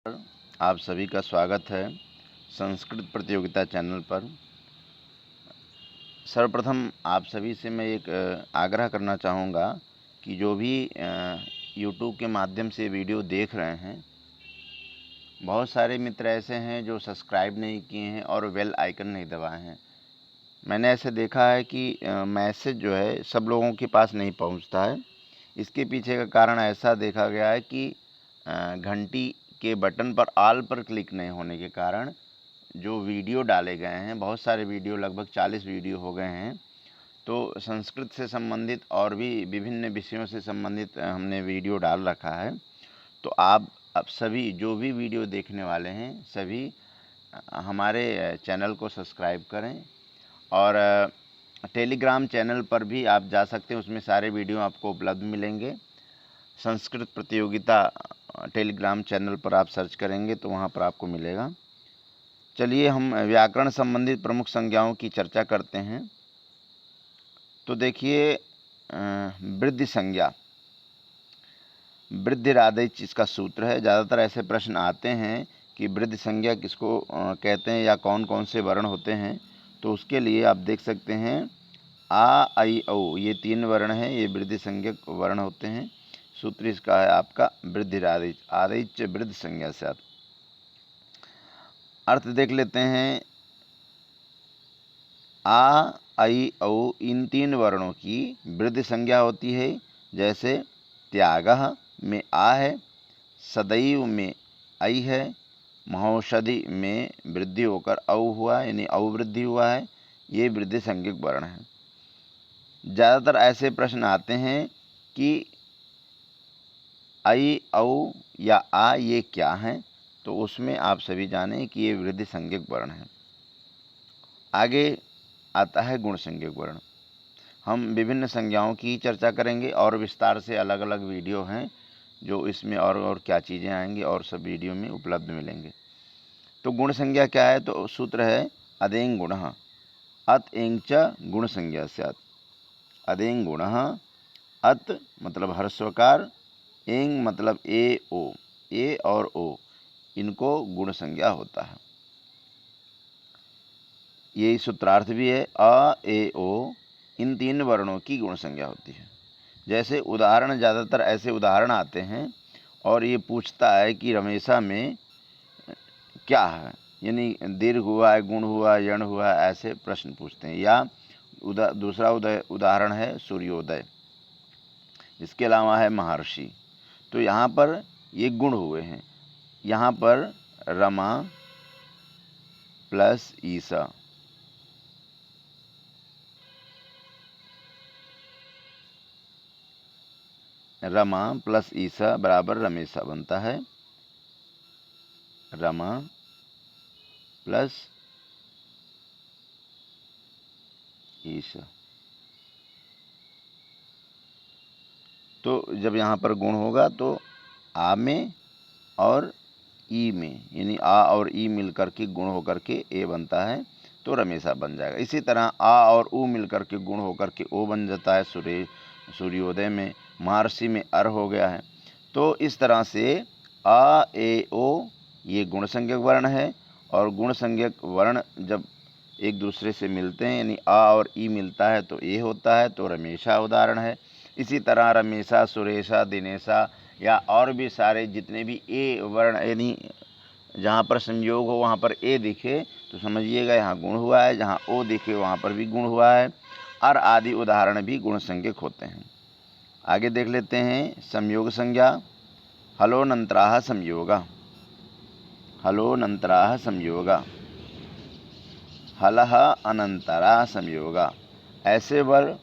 आप सभी का स्वागत है संस्कृत प्रतियोगिता चैनल पर। सर्वप्रथम आप सभी से मैं एक आग्रह करना चाहूँगा कि जो भी यूट्यूब के माध्यम से वीडियो देख रहे हैं, बहुत सारे मित्र ऐसे हैं जो सब्सक्राइब नहीं किए हैं और बेल आइकन नहीं दबाए हैं। मैंने ऐसे देखा है कि मैसेज जो है सब लोगों के पास नहीं पहुंचता है। इसके पीछे का कारण ऐसा देखा गया है कि घंटी के बटन पर ऑल पर क्लिक नहीं होने के कारण जो वीडियो डाले गए हैं, बहुत सारे वीडियो, लगभग 40 वीडियो हो गए हैं, तो संस्कृत से संबंधित और भी विभिन्न विषयों से संबंधित हमने वीडियो डाल रखा है। तो आप अब सभी जो भी वीडियो देखने वाले हैं, सभी हमारे चैनल को सब्सक्राइब करें और टेलीग्राम चैनल पर भी आप जा सकते हैं, उसमें सारे वीडियो आपको उपलब्ध मिलेंगे। संस्कृत प्रतियोगिता टेलीग्राम चैनल पर आप सर्च करेंगे तो वहाँ पर आपको मिलेगा। चलिए हम व्याकरण संबंधित प्रमुख संज्ञाओं की चर्चा करते हैं। तो देखिए, वृद्धि संज्ञा, वृद्धिरादेश इसका सूत्र है। ज़्यादातर ऐसे प्रश्न आते हैं कि वृद्धि संज्ञा किसको कहते हैं या कौन कौन से वर्ण होते हैं। तो उसके लिए आप देख सकते हैं आ, आई, औ, ये 3 वर्ण हैं, ये वृद्धि संज्ञक वर्ण होते हैं। सूत्र इसका है आपका वृद्धिरादेश, आदेश वृद्धि संज्ञा से। अर्थ देख लेते हैं। आ, आई, औ इन 3 वर्णों की वृद्धि संज्ञा होती है। जैसे त्यागः में आ है, सदैव में ऐ है, महौषधि में वृद्धि होकर औ हुआ है, यानी अवृद्धि हुआ है। ये वृद्धि संज्ञक वर्ण है। ज़्यादातर ऐसे प्रश्न आते हैं कि ऐ, औ या आ ये क्या हैं, तो उसमें आप सभी जानें कि ये वृद्धि संज्ञक वर्ण है। आगे आता है गुण संज्ञक वर्ण। हम विभिन्न संज्ञाओं की चर्चा करेंगे और विस्तार से अलग अलग वीडियो हैं जो इसमें और क्या चीज़ें आएंगी और सब वीडियो में उपलब्ध मिलेंगे। तो गुण संज्ञा क्या है? तो सूत्र है अदेंग गुणः अत एंग च गुण संज्ञा स्यात्। अदेंग गुणः, अत मतलब हर्षवकार, एंग मतलब ए ओ, ए और ओ, इनको गुण संज्ञा होता है। यही सूत्रार्थ भी है। अ, ए, ओ इन 3 वर्णों की गुण संज्ञा होती है। जैसे उदाहरण, ज़्यादातर ऐसे उदाहरण आते हैं और ये पूछता है कि रमेशा में क्या है, यानी दीर्घ हुआ है, गुण हुआ, यण हुआ, ऐसे प्रश्न पूछते हैं। या दूसरा उदाहरण है सूर्योदय। इसके अलावा है महर्षि। तो यहाँ पर ये गुण हुए हैं। यहाँ पर रमा प्लस ईसा, रमा प्लस ईसा बराबर रमेशा बनता है। रमा प्लस ईसा। तो जब यहाँ पर गुण होगा तो आ में और ई में, यानी आ और ई मिलकर के गुण होकर के ए बनता है, तो रमेशा बन जाएगा। इसी तरह आ और ऊ मिलकर के गुण होकर के ओ बन जाता है। सूर्योदय में, महर्षि में अर हो गया है। तो इस तरह से आ, ए, ओ ये गुण संज्ञक वर्ण है। और गुण संज्ञक वर्ण जब एक दूसरे से मिलते हैं, यानी आ और ई मिलता है तो ए होता है, तो रमेशा उदाहरण है। इसी तरह रमेशा, सुरेशा, दिनेशा या और भी सारे जितने भी ए वर्ण, यानी जहाँ पर संयोग हो वहाँ पर ए दिखे तो समझिएगा यहाँ गुण हुआ है, जहाँ ओ दिखे वहाँ पर भी गुण हुआ है। और आदि उदाहरण भी गुण संज्ञक होते हैं। आगे देख लेते हैं संयोग संज्ञा। हलोनंतराः संयोगा, हलोनंतराः संयोगा, हलः अनंतरा संयोगा। ऐसे वर्ण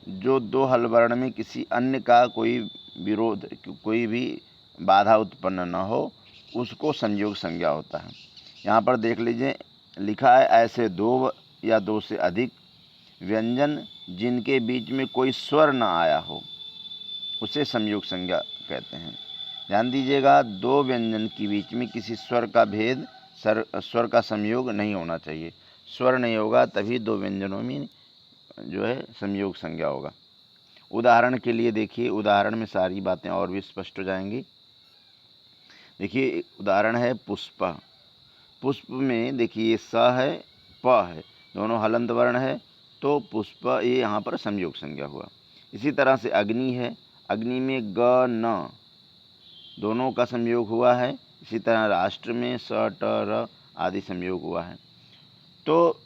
जो 2 हल वर्ण में किसी अन्य का कोई विरोध, कोई भी बाधा उत्पन्न न हो, उसको संयोग संज्ञा होता है। यहाँ पर देख लीजिए, लिखा है ऐसे 2 या 2 से अधिक व्यंजन जिनके बीच में कोई स्वर न आया हो, उसे संयोग संज्ञा कहते हैं। ध्यान दीजिएगा, 2 व्यंजन के बीच में किसी स्वर का भेद, स्वर का संयोग नहीं होना चाहिए। स्वर नहीं होगा तभी 2 व्यंजनों में जो है संयोग संज्ञा होगा। उदाहरण के लिए देखिए, उदाहरण में सारी बातें और भी स्पष्ट हो जाएंगी। देखिए उदाहरण है पुष्प। पुष्प में देखिए स है, प है, दोनों हलंत वर्ण है, तो पुष्प ये यहाँ पर संयोग संज्ञा हुआ। इसी तरह से अग्नि है, अग्नि में ग न दोनों का संयोग हुआ है। इसी तरह राष्ट्र में स ट र आदि संयोग हुआ है। तो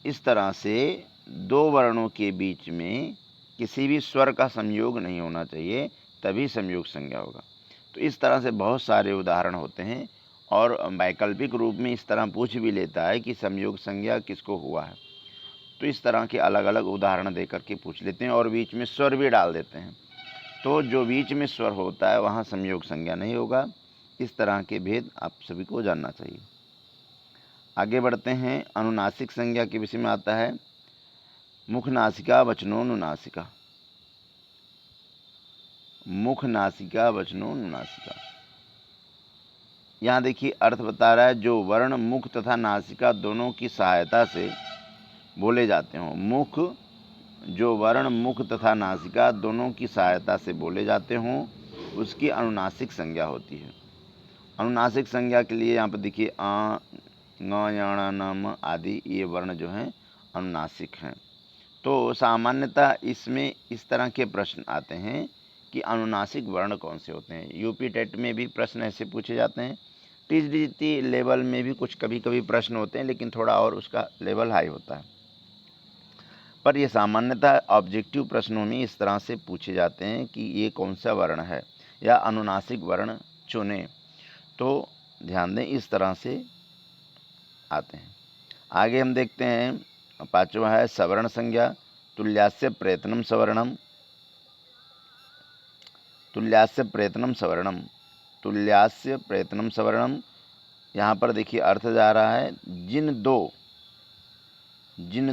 इस तरह से दो वर्णों के बीच में किसी भी स्वर का संयोग नहीं होना चाहिए, तभी संयोग संज्ञा होगा। तो इस तरह से बहुत सारे उदाहरण होते हैं और वैकल्पिक रूप में इस तरह पूछ भी लेता है कि संयोग संज्ञा किसको हुआ है। तो इस तरह के अलग अलग उदाहरण दे करके पूछ लेते हैं और बीच में स्वर भी डाल देते हैं। तो जो बीच में स्वर होता है वहाँ संयोग संज्ञा नहीं होगा। इस तरह के भेद आप सभी को जानना चाहिए। आगे बढ़ते हैं, अनुनासिक संज्ञा के विषय में आता है। मुख नासिका वचनोनुनासिका, मुख नासिका वचनोनुनासिका। यहाँ देखिए अर्थ बता रहा है, जो वर्ण मुख तथा नासिका दोनों की सहायता से बोले जाते हों। मुख, जो वर्ण मुख तथा नासिका दोनों की सहायता से बोले जाते हों, उसकी अनुनासिक संज्ञा होती है। अनुनासिक संज्ञा के लिए यहाँ पर देखिए आ, ङ, यण, नम आदि ये वर्ण जो हैं अनुनासिक हैं। तो सामान्यतः इसमें इस तरह के प्रश्न आते हैं कि अनुनासिक वर्ण कौन से होते हैं। यूपी टेट में भी प्रश्न ऐसे पूछे जाते हैं। टीजीटी लेवल में भी कुछ कभी कभी प्रश्न होते हैं, लेकिन थोड़ा और उसका लेवल हाई होता है। पर ये सामान्यतः ऑब्जेक्टिव प्रश्नों में इस तरह से पूछे जाते हैं कि ये कौन सा वर्ण है या अनुनासिक वर्ण चुनें। तो ध्यान दें, इस तरह से आते हैं। आगे हम देखते हैं, पांचवा है सवर्ण संज्ञा। तुल्यास्य प्रयत्नम सवर्णम, तुल्यास्य प्रयत्नम सवर्णम, तुल्यास्य प्रयत्नम सवर्णम। यहाँ पर देखिए अर्थ जा रहा है, जिन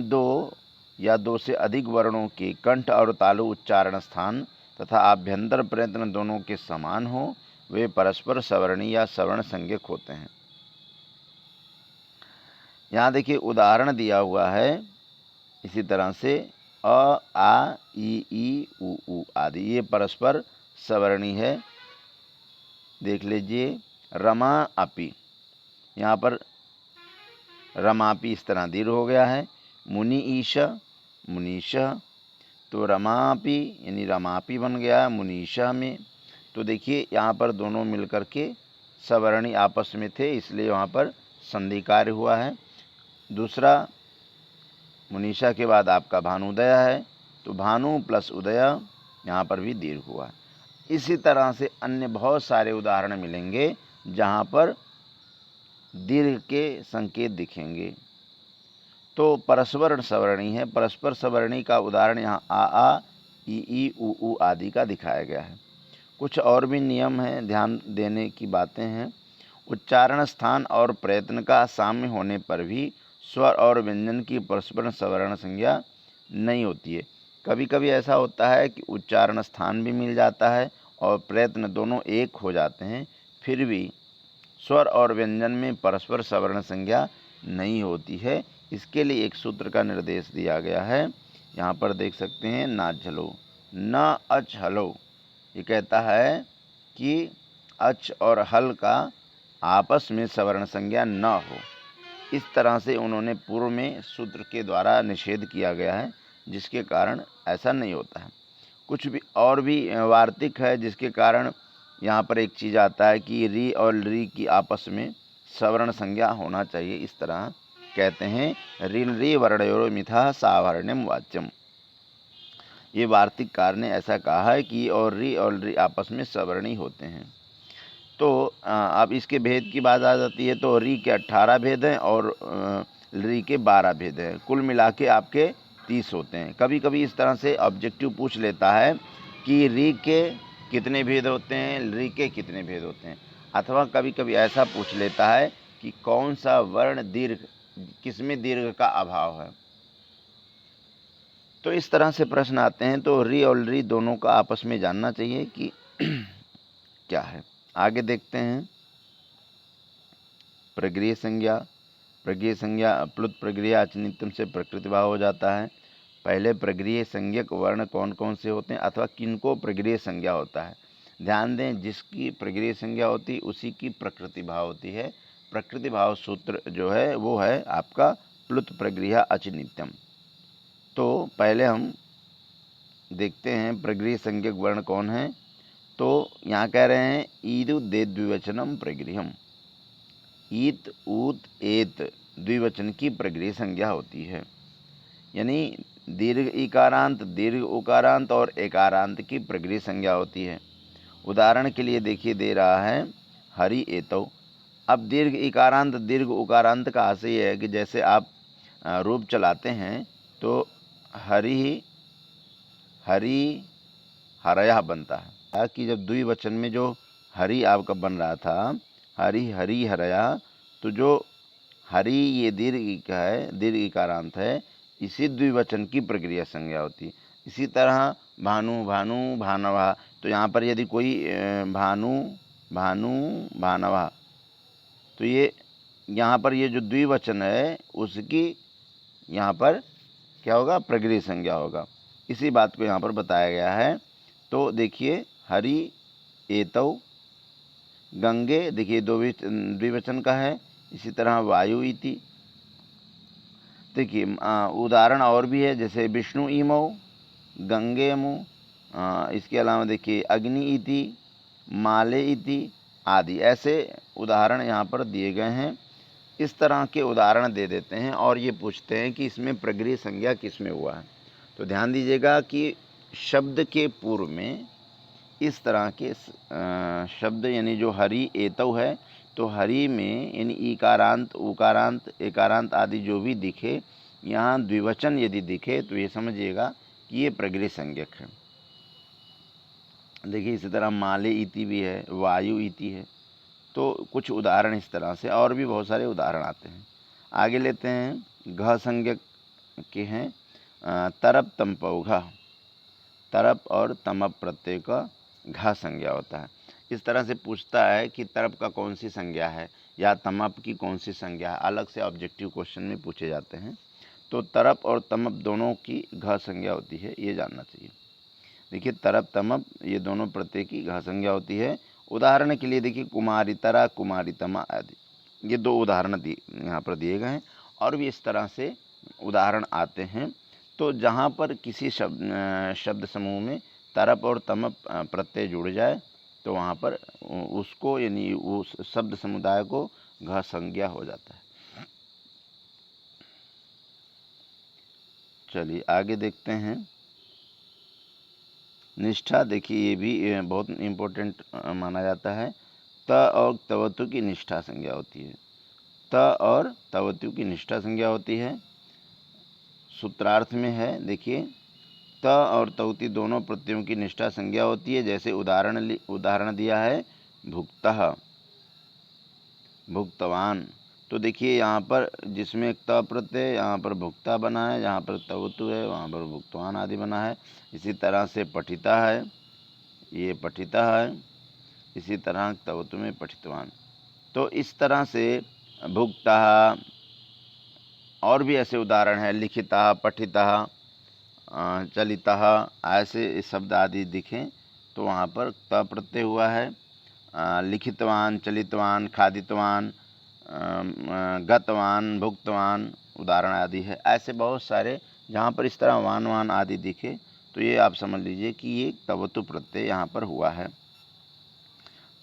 दो या दो से अधिक वर्णों के कंठ और तालु उच्चारण स्थान तथा आभ्यंतर प्रयत्न दोनों के समान हो, वे परस्पर सवर्णी या सवर्ण संज्ञक होते हैं। यहाँ देखिए उदाहरण दिया हुआ है इसी तरह से अ, आ, ई, उ आदि ये परस्पर सवर्णी है। देख लीजिए रमा अपि, यहाँ पर रमापि इस तरह दीर्घ हो गया है। मुनि ईश, मुनीशा, तो रमापि यानी रमापि बन गया मुनीशा में। तो देखिए यहाँ पर दोनों मिलकर के सवर्णी आपस में थे, इसलिए वहाँ पर संधि कार्य हुआ है। दूसरा, मुनीशा के बाद आपका भानुदय है, तो भानु प्लस उदय यहाँ पर भी दीर्घ हुआ है। इसी तरह से अन्य बहुत सारे उदाहरण मिलेंगे जहाँ पर दीर्घ के संकेत दिखेंगे। तो परस्पर सवर्णी है। परस्पर सवर्णी का उदाहरण यहाँ आ, ई, उ आदि का दिखाया गया है। कुछ और भी नियम हैं, ध्यान देने की बातें हैं। उच्चारण स्थान और प्रयत्न का साम्य होने पर भी स्वर और व्यंजन की परस्पर सवर्ण संज्ञा नहीं होती है। कभी कभी ऐसा होता है कि उच्चारण स्थान भी मिल जाता है और प्रयत्न दोनों एक हो जाते हैं, फिर भी स्वर और व्यंजन में परस्पर सवर्ण संज्ञा नहीं होती है। इसके लिए एक सूत्र का निर्देश दिया गया है, यहाँ पर देख सकते हैं, नाझलो न अच हलो। ये कहता है कि अच और हल का आपस में सवर्ण संज्ञा न हो। इस तरह से उन्होंने पूर्व में सूत्र के द्वारा निषेध किया गया है, जिसके कारण ऐसा नहीं होता है। कुछ भी और भी वार्तिक है, जिसके कारण यहाँ पर एक चीज़ आता है कि री और री की आपस में सवर्ण संज्ञा होना चाहिए। इस तरह कहते हैं, ऋण री वर्णयोर मिथा सावर्ण्यम वाच्यम। ये वार्तिककार ने ऐसा कहा है कि और री आपस में सवर्णी होते हैं। तो अब इसके भेद की बात आ जाती है, तो री के 18 भेद हैं और री के 12 भेद हैं। कुल मिला के आपके 30 होते हैं। कभी कभी इस तरह से ऑब्जेक्टिव पूछ लेता है कि री के कितने भेद होते हैं, री के कितने भेद होते हैं, अथवा कभी कभी ऐसा पूछ लेता है कि कौन सा वर्ण दीर्घ, किसमें दीर्घ का अभाव है। तो इस तरह से प्रश्न आते हैं। तो री और री दोनों का आपस में जानना चाहिए कि क्या है। आगे देखते हैं, प्रगृह्य संज्ञा। प्रगृह्य संज्ञा प्लुत प्रगृह्य अचनित्यम से प्रकृति भाव हो जाता है। पहले प्रगृह्य संज्ञक वर्ण कौन कौन से होते हैं अथवा किनको प्रगृह्य संज्ञा होता है। ध्यान दें, जिसकी प्रगृह्य संज्ञा होती उसी की प्रकृति भाव होती है। प्रकृति भाव सूत्र जो है वो है आपका प्लुत प्रगृह्य अच नित्यम। तो पहले हम देखते हैं प्रगृह्य संज्ञक वर्ण कौन है। तो यहाँ कह रहे हैं ईदु दे द्विवचनम प्रगृह्यम। ईत ऊत एत द्विवचन की प्रगृह्य संज्ञा होती है, यानी दीर्घ इकारांत, दीर्घ उकारांत और एकारांत की प्रगृह्य संज्ञा होती है। उदाहरण के लिए देखिए दे रहा है हरि एतौ। अब दीर्घ इकारांत दीर्घ उकारांत का आशय है कि जैसे आप रूप चलाते हैं तो हरि हरि हरया बनता है, कि जब द्विवचन में जो हरि आपका बन रहा था हरि हरि हरया, तो जो हरि ये दीर्घ इका है, दीर्घ इकारांत है, इसी द्विवचन की प्रक्रिया संज्ञा होती है। इसी तरह भानु भानु भानवा, तो यहाँ पर यदि कोई भानु भानु भानवा, तो ये यहाँ पर ये जो द्विवचन है उसकी यहाँ पर क्या होगा, प्रगृह्य संज्ञा होगा। इसी बात को यहाँ पर बताया गया है। तो देखिए हरि एतौ, गंगे देखिए द्विवचन का है। इसी तरह वायु इति। देखिए उदाहरण और भी है, जैसे विष्णु इमौ, गंगे मु, इसके अलावा देखिए अग्नि इति, माले इति आदि, ऐसे उदाहरण यहाँ पर दिए गए हैं। इस तरह के उदाहरण दे देते हैं और ये पूछते हैं कि इसमें प्रगृह्य संज्ञा किस में हुआ है। तो ध्यान दीजिएगा कि शब्द के पूर्व में इस तरह के शब्द, यानी जो हरि एतौ है, तो हरि में यानी इकारांत उकारांत एकारांत आदि जो भी दिखे, यहाँ द्विवचन यदि दिखे तो ये समझिएगा कि ये प्रगृह्य संज्ञक है। देखिए इसी तरह माले इति भी है, वायु इति है। तो कुछ उदाहरण इस तरह से, और भी बहुत सारे उदाहरण आते हैं। आगे लेते हैं घ संज्ञक के हैं तरप तमपौ घ। तरप और तमप प्रत्यय का घ संज्ञा होता है। इस तरह से पूछता है कि तरप का कौन सी संज्ञा है या तमप की कौन सी संज्ञा है, अलग से ऑब्जेक्टिव क्वेश्चन में पूछे जाते हैं। तो तरप और तमप दोनों की घ संज्ञा होती है, ये जानना चाहिए। देखिए तरप तमप ये दोनों प्रत्यय की घ संज्ञा होती है। उदाहरण के लिए देखिए कुमारितरा कुमारितमा आदि, ये दो उदाहरण यहाँ पर दिए गए हैं। और भी इस तरह से उदाहरण आते हैं। तो जहाँ पर किसी शब्द समूह में तरप और तमप प्रत्यय जुड़ जाए तो वहाँ पर उसको यानी उस शब्द समुदाय को घ संज्ञा हो जाता है। चलिए आगे देखते हैं निष्ठा। देखिए ये भी बहुत इम्पोर्टेंट माना जाता है। त और तवतु की निष्ठा संज्ञा होती है। त और तवतु की निष्ठा संज्ञा होती है। सूत्रार्थ में है, देखिए त और तवती दोनों प्रत्ययों की निष्ठा संज्ञा होती है। जैसे उदाहरण दिया है भुक्तः, भुक्तवान। तो देखिए यहाँ पर जिसमें एक त प्रत्यय, यहाँ पर भुक्ता बना है, जहाँ पर तवतु है वहाँ पर भुक्तवान आदि बना है। इसी तरह से पठिता है, ये पठिता है। इसी तरह तवतु में पठितवान। तो इस तरह से भुक्ता, और भी ऐसे उदाहरण है लिखिता, पठिता, चलिता, ऐसे शब्द आदि दिखें तो वहाँ पर त प्रत्यय हुआ है। लिखितवान, चलितवान, खादितवान, गतवान, भुक्तवान उदाहरण आदि है। ऐसे बहुत सारे जहाँ पर इस तरह वान वान आदि दिखे तो ये आप समझ लीजिए कि ये तवतु प्रत्यय यहाँ पर हुआ है।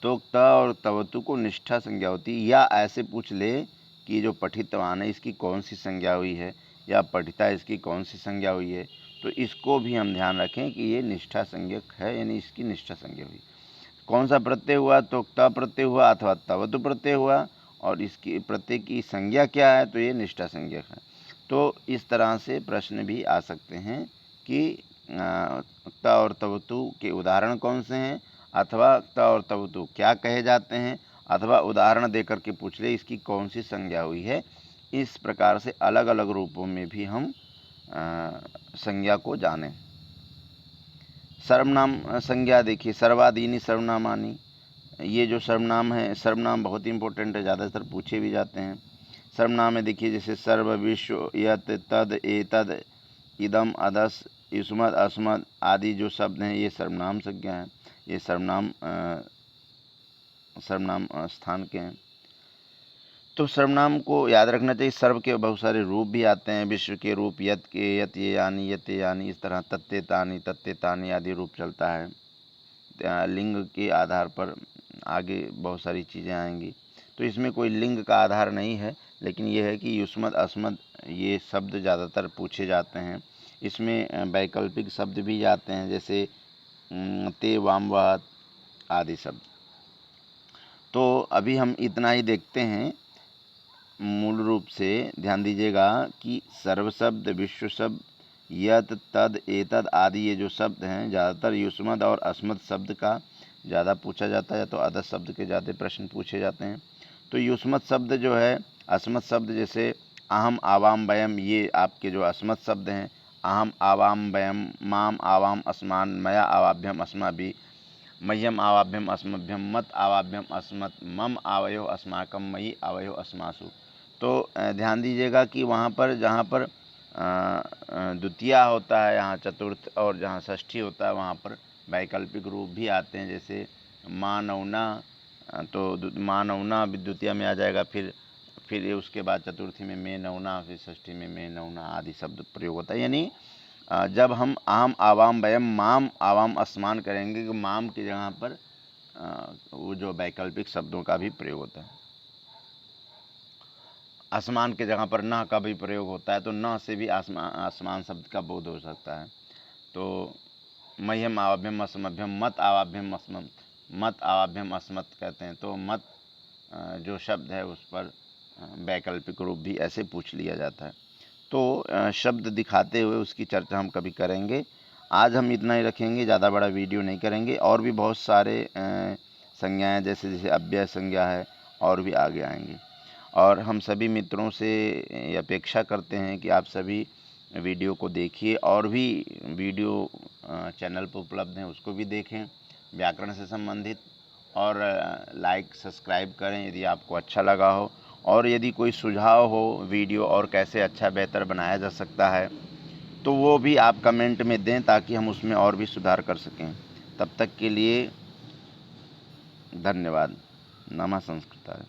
तो त और तवतु को निष्ठा संज्ञा होती है। या ऐसे पूछ ले कि जो पठितवान है इसकी कौन सी संज्ञा हुई है, या पठिता इसकी कौन सी संज्ञा हुई है, तो इसको भी हम ध्यान रखें कि ये निष्ठा संज्ञक है, यानी इसकी निष्ठा संज्ञा हुई। कौन सा प्रत्यय हुआ, तो त प्रत्यय हुआ अथवा तवतु प्रत्यय हुआ, और इसकी प्रत्यय की संज्ञा क्या है, तो ये निष्ठा संज्ञक है। तो इस तरह से प्रश्न भी आ सकते हैं कि त और तवतु के उदाहरण कौन से हैं, अथवा त और तवतु क्या कहे जाते हैं, अथवा उदाहरण देकर के पूछ ले इसकी कौन सी संज्ञा हुई है। इस प्रकार से अलग अलग रूपों में भी हम संज्ञा को जानें। सर्वनाम संज्ञा देखिए सर्वादीनि सर्वनामानि, ये जो सर्वनाम है, सर्वनाम बहुत इंपॉर्टेंट है, ज़्यादातर पूछे भी जाते हैं। सर्वनाम में देखिए जैसे सर्व, विश्व, यत, तद, एतद, इदम, अदस, युष्मद्, अस्मद् आदि जो शब्द हैं ये सर्वनाम संज्ञा है। ये सर्वनाम स्थान के हैं। तो सर्वनाम को याद रखना चाहिए। सर्व के बहुत सारे रूप भी आते हैं, विश्व के रूप, यत के, यत ये यानी, यते यानी, इस तरह तत्ते तानी, तत्ते तानी आदि रूप चलता है। लिंग के आधार पर आगे बहुत सारी चीज़ें आएंगी। तो इसमें कोई लिंग का आधार नहीं है, लेकिन यह है कि युष्मद अस्मद ये शब्द ज़्यादातर पूछे जाते हैं। इसमें वैकल्पिक शब्द भी जाते हैं, जैसे ते, वाम, वात आदि शब्द। तो अभी हम इतना ही देखते हैं। मूल रूप से ध्यान दीजिएगा कि सर्व शब्द, विश्व शब्द, यत, तद, एतद आदि ये जो शब्द हैं ज़्यादातर युष्मद और अस्मद शब्द का ज़्यादा पूछा जाता है, तो अदद शब्द के ज़्यादा प्रश्न पूछे जाते हैं। तो युष्मद शब्द जो है, अस्मद शब्द जैसे अहम, आवाम, वयम, ये आपके जो अस्मद शब्द हैं, अहम, आवाम, वयम, माम, आवाम, अस्मान, मया, आवाभ्यम, अस्माभि, मह्यम, आवाभ्यम, अस्मभ्यम, मत, आवाभ्यम, अस्मत्, मम, आवयो, अस्माकम, मयि, आवयो, अस्मासु। तो ध्यान दीजिएगा कि वहाँ पर जहाँ पर द्वितीया होता है, यहाँ चतुर्थ, और जहाँ षष्ठी होता है वहाँ पर वैकल्पिक रूप भी आते हैं, जैसे मानवना। तो मानवना भी द्वितीया में आ जाएगा, फिर उसके बाद चतुर्थी में मे नवना, फिर षष्ठी में मे नवना आदि शब्द प्रयोग होता है। यानी जब हम आम, आवाम, वयम, माम, आवाम, अस्मान करेंगे कि माम की जगह पर वो जो वैकल्पिक शब्दों का भी प्रयोग होता है। आसमान के जगह पर न का भी प्रयोग होता है, तो न से भी आसमान शब्द का बोध हो सकता है। तो मह्यम, आवाभ्यम, अस्मभ्यम, मत, आवाभ्यम, अस्मत्, मत, आवाभ्यम, अस्मत् कहते हैं। तो मत जो शब्द है उस पर वैकल्पिक रूप भी ऐसे पूछ लिया जाता है। तो शब्द दिखाते हुए उसकी चर्चा हम कभी करेंगे। आज हम इतना ही रखेंगे, ज़्यादा बड़ा वीडियो नहीं करेंगे। और भी बहुत सारे संज्ञाएँ जैसे जैसे अव्यय संज्ञा है और भी आगे आएंगी। और हम सभी मित्रों से अपेक्षा करते हैं कि आप सभी वीडियो को देखिए, और भी वीडियो चैनल पर उपलब्ध हैं उसको भी देखें व्याकरण से संबंधित, और लाइक सब्सक्राइब करें यदि आपको अच्छा लगा हो। और यदि कोई सुझाव हो वीडियो और कैसे अच्छा बेहतर बनाया जा सकता है, तो वो भी आप कमेंट में दें ताकि हम उसमें और भी सुधार कर सकें। तब तक के लिए धन्यवाद। नमः संस्कृताय।